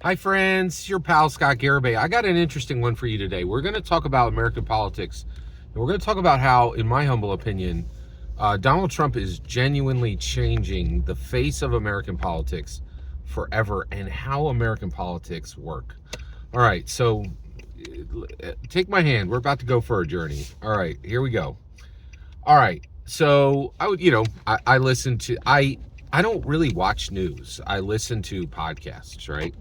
Hi, friends. Your pal Scott Garibay. I got an interesting one for you today. We're going to talk about American politics, and we're going to talk about how, in my humble opinion, Donald Trump is genuinely changing the face of American politics forever and how American politics work. All right, so take my hand. We're about to go for a journey. All right, here we go. All right, so I would, I listen to I don't really watch news. I listen to podcasts, right?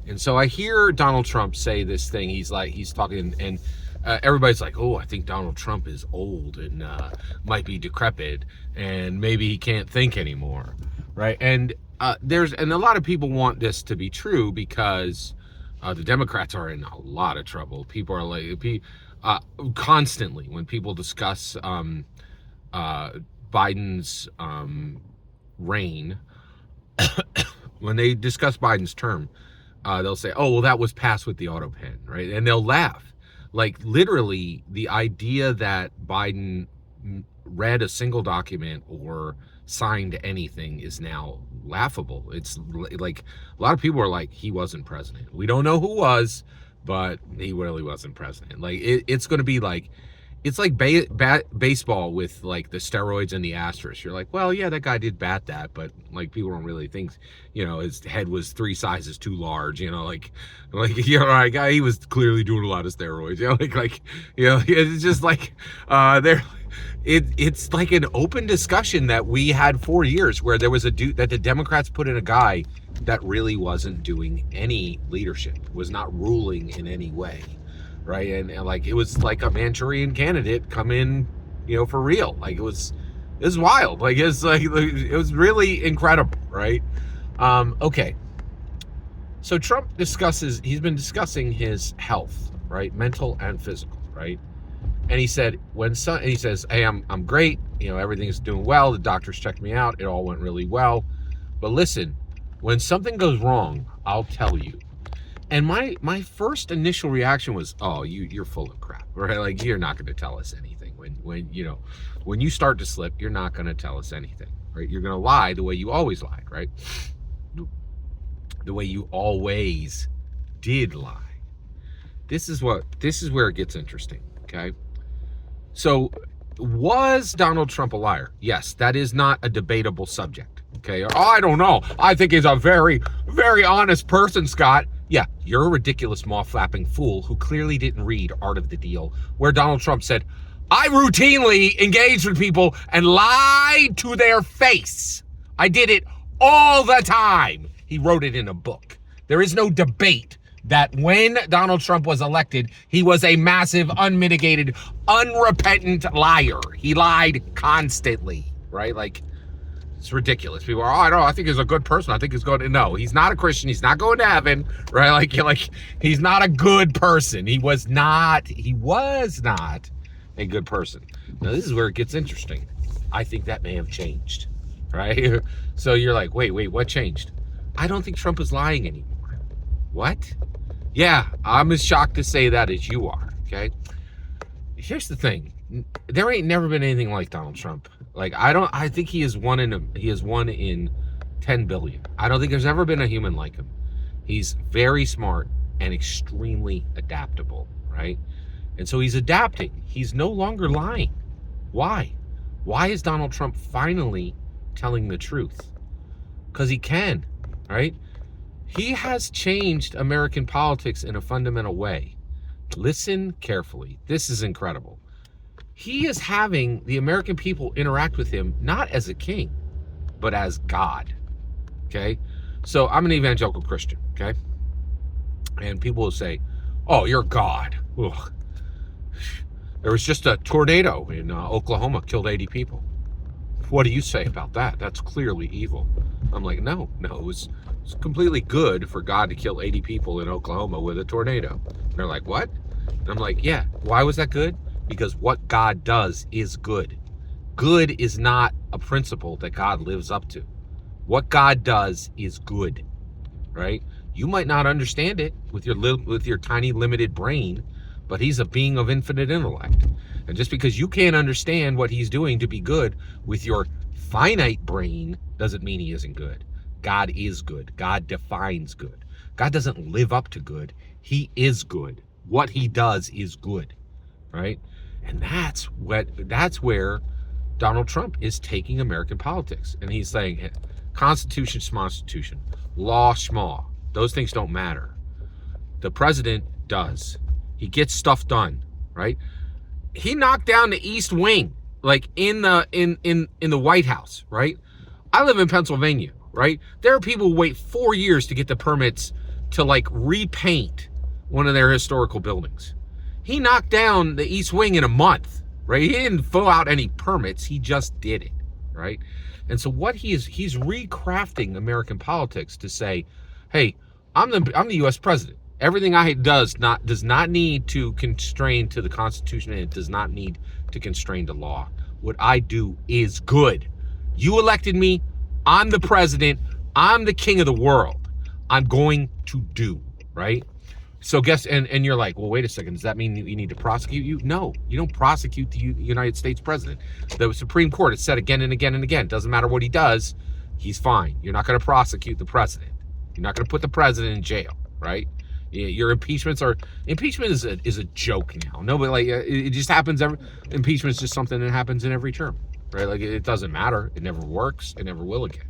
And so I hear Donald Trump say this thing. He's talking, and everybody's like, "Oh, I think Donald Trump is old and might be decrepit, and maybe he can't think anymore," right? And and a lot of people want this to be true because the Democrats are in a lot of trouble. People are like, constantly when people discuss Biden's reign, when they discuss Biden's term. They'll say, "Oh, well, that was passed with the auto pen," right? And they'll laugh. Like, literally, the idea that Biden read a single document or signed anything is now laughable. It's like a lot of people are like, he wasn't president. We don't know who was, but he really wasn't president. Like, it's going to be like, it's like baseball with like the steroids and the asterisk. You're like, well, yeah, that guy did bat that, but like people don't really think, his head was 3 sizes too large. He was clearly doing a lot of steroids. It's just like it's like an open discussion that we had 4 years where there was a dude that the Democrats put in a guy that really wasn't doing any leadership, was not ruling in any way. Right. And like, it was like a Manchurian candidate come in, for real. Like, it was wild. Like, it was really incredible. Right. Okay. So Trump he's been discussing his health, right? Mental and physical. Right. And he said, he says, "Hey, I'm great. Everything's doing well. The doctors checked me out. It all went really well. But listen, when something goes wrong, I'll tell you." And my first initial reaction was, "Oh, you're full of crap," right? Like, you're not going to tell us anything. When you start to slip, you're not going to tell us anything, right? You're going to lie the way you always lied, right? The way you always did lie. This is where it gets interesting, okay? So, was Donald Trump a liar? Yes, that is not a debatable subject, okay? I don't know. I think he's a very, very honest person, Scott. Yeah, you're a ridiculous mouth-flapping fool who clearly didn't read Art of the Deal, where Donald Trump said, "I routinely engaged with people and lied to their face. I did it all the time." He wrote it in a book. There is no debate that when Donald Trump was elected, he was a massive, unmitigated, unrepentant liar. He lied constantly, right? Like, it's ridiculous. People are, I don't know, I think he's a good person. I think he's going to, no, he's not a Christian. He's not going to heaven, right? Like, he's not a good person. He was not a good person. Now, this is where it gets interesting. I think that may have changed, right? So you're like, wait, what changed? I don't think Trump is lying anymore. What? Yeah, I'm as shocked to say that as you are, okay? Here's the thing. There ain't never been anything like Donald Trump. Like, I think he is one in 10 billion. I don't think there's ever been a human like him. He's very smart and extremely adaptable, right? And so he's adapting. He's no longer lying. Why? Why is Donald Trump finally telling the truth? Because he can, right? He has changed American politics in a fundamental way. Listen carefully. This is incredible. He is having the American people interact with him not as a king, but as God. Okay? So I'm an evangelical Christian, okay? And people will say, "Oh, you're God." Ugh. There was just a tornado in Oklahoma, killed 80 people. What do you say about that? That's clearly evil. I'm like, no, it was completely good for God to kill 80 people in Oklahoma with a tornado. And they're like, what? And I'm like, yeah. Why was that good? Because what God does is good. Good is not a principle that God lives up to. What God does is good, right? You might not understand it with your tiny limited brain, but he's a being of infinite intellect. And just because you can't understand what he's doing to be good with your finite brain doesn't mean he isn't good. God is good. God defines good. God doesn't live up to good. He is good. What he does is good, right? And that's where Donald Trump is taking American politics. And he's saying, hey, Constitution, schmonstitution, law, schmaw. Those things don't matter. The president does. He gets stuff done, right? He knocked down the East Wing, like in the White House, right? I live in Pennsylvania, right? There are people who wait 4 years to get the permits to like repaint one of their historical buildings. He knocked down the East Wing in a month, right? He didn't fill out any permits. He just did it, right? And so what he's recrafting American politics to say, hey, I'm the U.S. president. Everything I does not need to constrain to the Constitution, and it does not need to constrain to law. What I do is good. You elected me. I'm the president. I'm the king of the world. I'm going to do, right? So and you're like, well, wait a second. Does that mean you need to prosecute you? No, you don't prosecute the United States president. The Supreme Court has said again and again and again, doesn't matter what he does, he's fine. You're not going to prosecute the president. You're not going to put the president in jail, right? Your impeachment is a joke now. Nobody, like, it just happens. Impeachment is just something that happens in every term, right? Like, it doesn't matter. It never works. It never will again,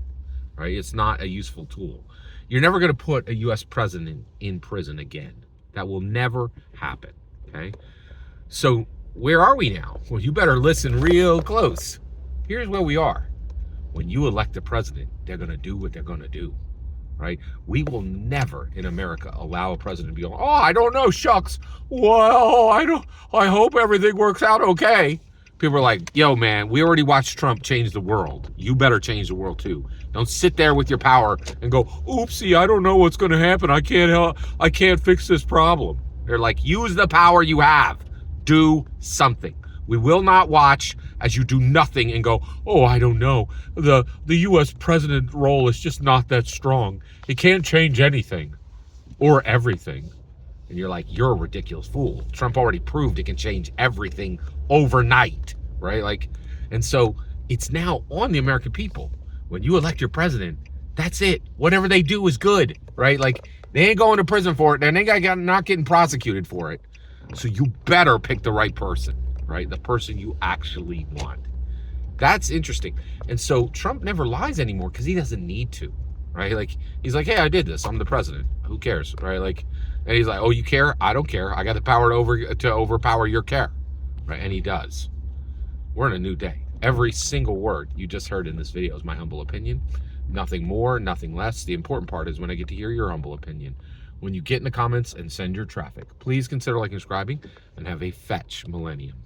right? It's not a useful tool. You're never going to put a U.S. president in prison again. That will never happen, okay? So where are we now? Well, you better listen real close. Here's where we are. When you elect a president, they're going to do what they're going to do, right? We will never in America allow a president to be going, oh, I don't know, shucks. Well, I hope everything works out okay. People are like, yo, man, we already watched Trump change the world. You better change the world too. Don't sit there with your power and go, oopsie, I don't know what's going to happen. I can't fix this problem. They're like, use the power you have. Do something. We will not watch as you do nothing and go, oh, I don't know. The U.S. president role is just not that strong. It can't change anything or everything. And you're like, you're a ridiculous fool. Trump already proved it can change everything overnight, right? Like, and so it's now on the American people. When you elect your president, that's it. Whatever they do is good, right? Like, they ain't going to prison for it, and they not getting prosecuted for it. So you better pick the right person, right? The person you actually want. That's interesting. And so Trump never lies anymore because he doesn't need to, right? Like, he's like, hey, I did this. I'm the president. Who cares, right? Like, and he's like, oh, you care? I don't care. I got the power to overpower your care, right? And he does. We're in a new day. Every single word you just heard in this video is my humble opinion. Nothing more, nothing less. The important part is when I get to hear your humble opinion. When you get in the comments and send your traffic, please consider liking and subscribing, and have a fetch millennium.